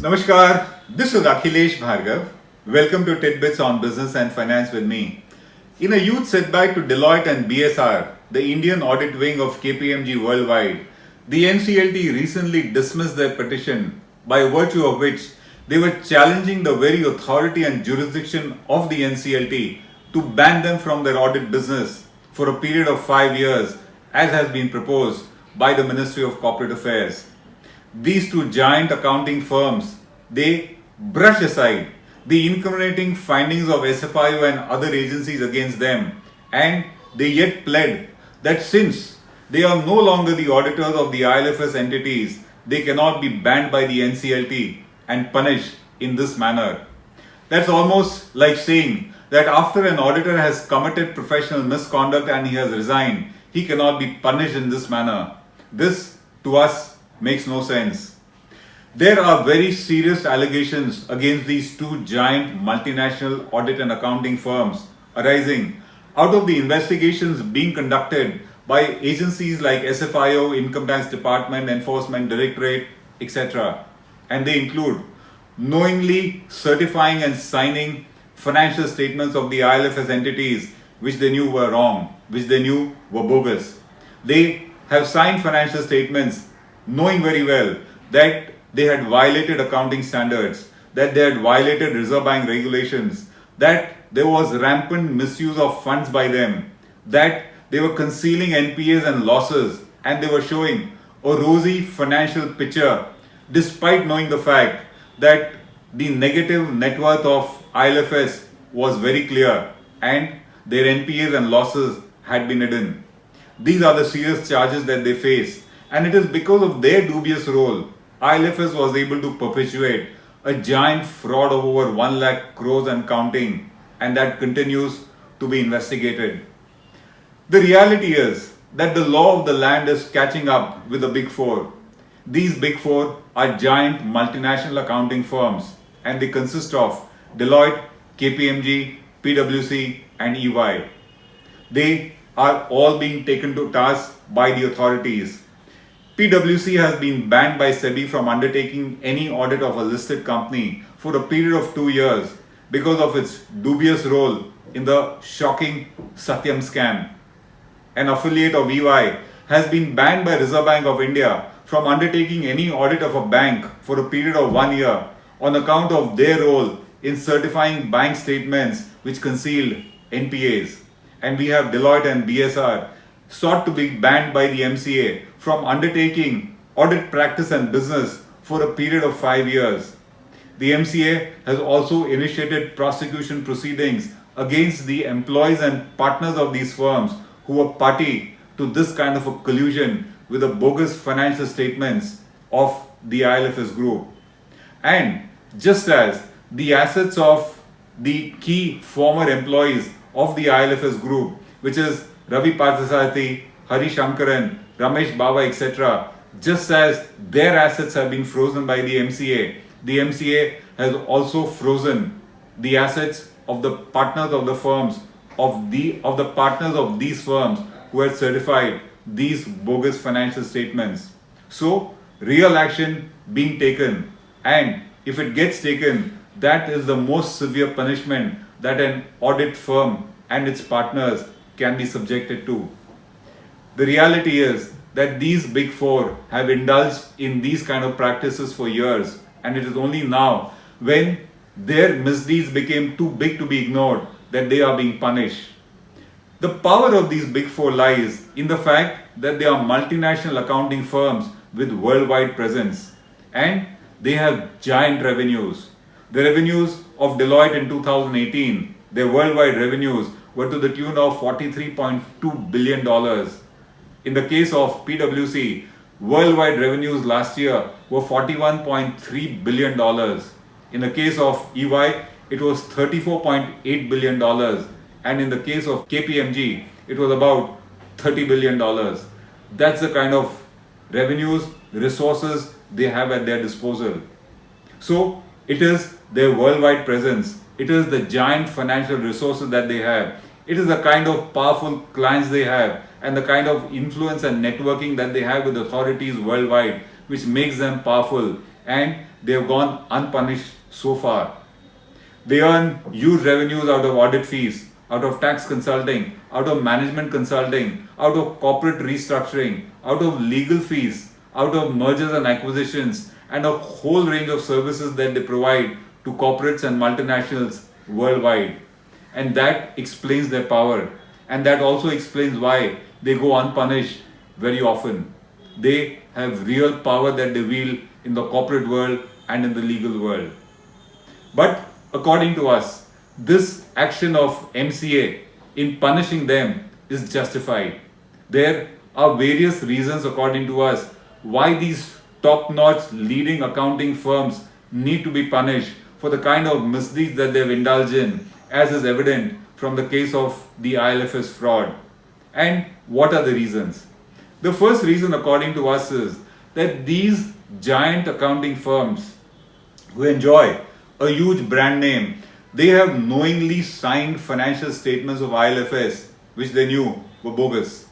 Namaskar, this is Akhilesh Bhargava. Welcome to Tit-Bits on Business and Finance with me. In a huge setback to Deloitte and BSR, the Indian audit wing of KPMG worldwide, the NCLT recently dismissed their petition, by virtue of which they were challenging the very authority and jurisdiction of the NCLT to ban them from their audit business for a period of 5 years, as has been proposed by the Ministry of Corporate Affairs. These two giant accounting firms, they brush aside the incriminating findings of SFIO and other agencies against them, and they yet pled that since they are no longer the auditors of the IL&FS entities, they cannot be banned by the NCLT and punished in this manner. That's almost like saying that after an auditor has committed professional misconduct and he has resigned, he cannot be punished in this manner. This, to us, makes no sense. There are very serious allegations against these two giant multinational audit and accounting firms arising out of the investigations being conducted by agencies like SFIO, Income Tax Department, Enforcement Directorate, etc. And they include knowingly certifying and signing financial statements of the IL&FS entities which they knew were wrong, which they knew were bogus. They have signed financial statements knowing very well that they had violated accounting standards, that they had violated Reserve Bank regulations, that there was rampant misuse of funds by them, that they were concealing NPAs and losses, and they were showing a rosy financial picture despite knowing the fact that the negative net worth of IL&FS was very clear and their NPAs and losses had been hidden. These are the serious charges that they face. And it is because of their dubious role, IL&FS was able to perpetuate a giant fraud of over 1 lakh crores and counting, and that continues to be investigated. The reality is that the law of the land is catching up with the Big Four. These Big Four are giant multinational accounting firms, and they consist of Deloitte, KPMG, PwC, and EY. They are all being taken to task by the authorities. PwC has been banned by SEBI from undertaking any audit of a listed company for a period of 2 years because of its dubious role in the shocking Satyam scam. An affiliate of EY has been banned by Reserve Bank of India from undertaking any audit of a bank for a period of 1 year on account of their role in certifying bank statements which concealed NPAs. And we have Deloitte and BSR sought to be banned by the MCA from undertaking audit practice and business for a period of 5 years. The MCA has also initiated prosecution proceedings against the employees and partners of these firms who were party to this kind of a collusion with the bogus financial statements of the IL&FS group. And just as the assets of the key former employees of the IL&FS group, which is Ravi Parthasarathy, Hari Shankaran, Ramesh Baba, etc., just as their assets have been frozen by the MCA has also frozen the assets of the partners of the firms, of the partners of these firms who had certified these bogus financial statements. So, real action being taken, and if it gets taken, that is the most severe punishment that an audit firm and its partners can be subjected to. The reality is that these Big Four have indulged in these kind of practices for years, and it is only now when their misdeeds became too big to be ignored that they are being punished. The power of these Big Four lies in the fact that they are multinational accounting firms with worldwide presence, and they have giant revenues. The revenues of Deloitte in 2018, their worldwide revenues were to the tune of $43.2 billion. In the case of PwC, worldwide revenues last year were $41.3 billion. In the case of EY, it was $34.8 billion. And in the case of KPMG, it was about $30 billion. That's the kind of revenues, resources they have at their disposal. So, it is their worldwide presence. It is the giant financial resources that they have. It is the kind of powerful clients they have and the kind of influence and networking that they have with authorities worldwide, which makes them powerful. And they have gone unpunished so far. They earn huge revenues out of audit fees, out of tax consulting, out of management consulting, out of corporate restructuring, out of legal fees, out of mergers and acquisitions, and a whole range of services that they provide to corporates and multinationals worldwide. And that explains their power. And that also explains why they go unpunished very often. They have real power that they wield in the corporate world and in the legal world. But according to us, this action of MCA in punishing them is justified. There are various reasons, according to us, why these top-notch leading accounting firms need to be punished for the kind of misdeeds that they have indulged in, as is evident from the case of the IL&FS fraud. And what are the reasons? The first reason, according to us, is that these giant accounting firms who enjoy a huge brand name, they have knowingly signed financial statements of IL&FS which they knew were bogus.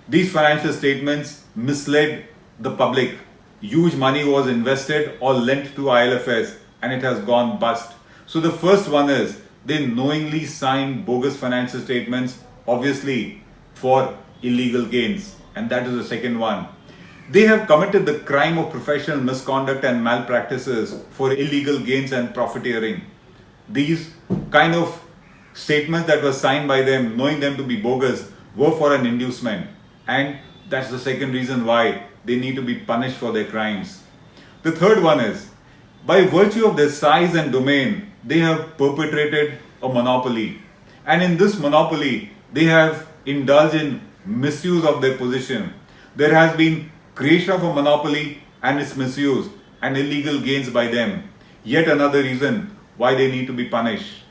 These financial statements misled the public. Huge money was invested or lent to IL&FS and it has gone bust. So the first one is they knowingly signed bogus financial statements, obviously for illegal gains. And that is the second one. They have committed the crime of professional misconduct and malpractices for illegal gains and profiteering. These kind of statements that were signed by them, knowing them to be bogus, were for an inducement. And that's the second reason why they need to be punished for their crimes. The third one is, by virtue of their size and domain, they have perpetrated a monopoly. And in this monopoly, they have indulged in misuse of their position. There has been creation of a monopoly and its misuse and illegal gains by them. Yet another reason why they need to be punished.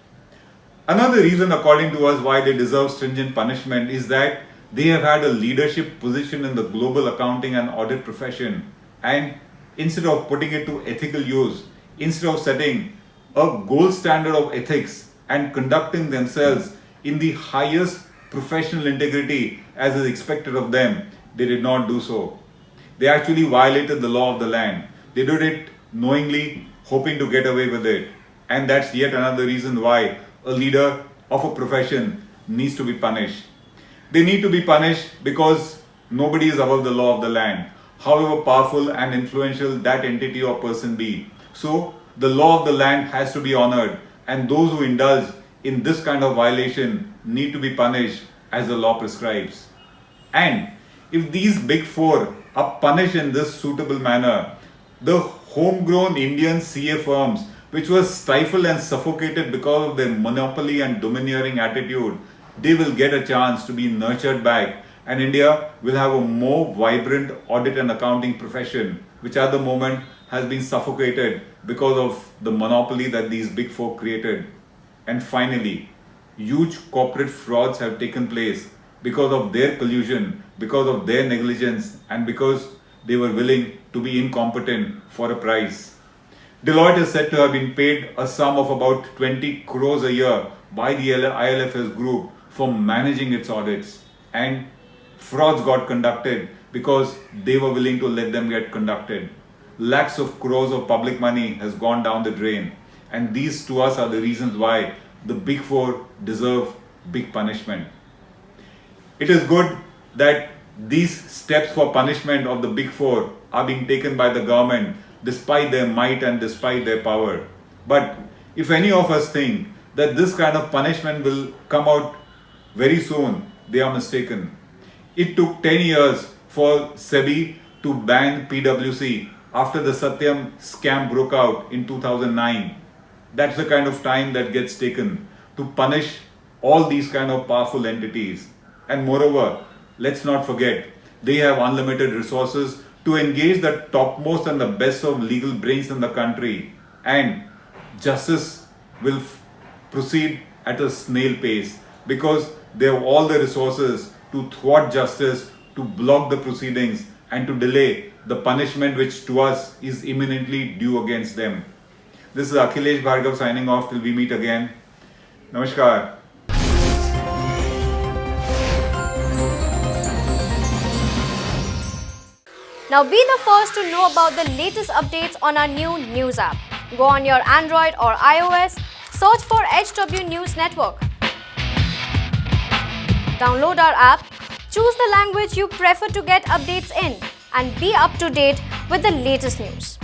Another reason, according to us, why they deserve stringent punishment is that they have had a leadership position in the global accounting and audit profession, and instead of putting it to ethical use, instead of setting a gold standard of ethics and conducting themselves in the highest professional integrity as is expected of them, they did not do so. They actually violated the law of the land. They did it knowingly, hoping to get away with it. And that's yet another reason why a leader of a profession needs to be punished. They need to be punished because nobody is above the law of the land, however powerful and influential that entity or person be. So the law of the land has to be honored, and those who indulge in this kind of violation need to be punished as the law prescribes. And if these big four are punished in this suitable manner, the homegrown Indian CA firms, which were stifled and suffocated because of their monopoly and domineering attitude, they will get a chance to be nurtured back, and India will have a more vibrant audit and accounting profession, which at the moment has been suffocated because of the monopoly that these big four created. And finally, huge corporate frauds have taken place because of their collusion, because of their negligence, and because they were willing to be incompetent for a price. Deloitte is said to have been paid a sum of about 20 crores a year by the IL&FS group for managing its audits, and frauds got conducted because they were willing to let them get conducted. Lakhs of crores of public money has gone down the drain, and these to us are the reasons why the big four deserve big punishment. It is good that these steps for punishment of the big four are being taken by the government despite their might and despite their power. But if any of us think that this kind of punishment will come out very soon, they are mistaken. It took 10 years for SEBI to ban PwC after the Satyam scam broke out in 2009. That's the kind of time that gets taken to punish all these kind of powerful entities. And moreover, let's not forget, they have unlimited resources to engage the topmost and the best of legal brains in the country, and justice will proceed at a snail pace because they have all the resources to thwart justice, to block the proceedings, and to delay the punishment which to us is imminently due against them. This is Akhilesh Bhargava signing off till we meet again. Namaskar. Now be the first to know about the latest updates on our new news app. Go on your Android or iOS, search for HW News Network. Download our app, choose the language you prefer to get updates in, and be up to date with the latest news.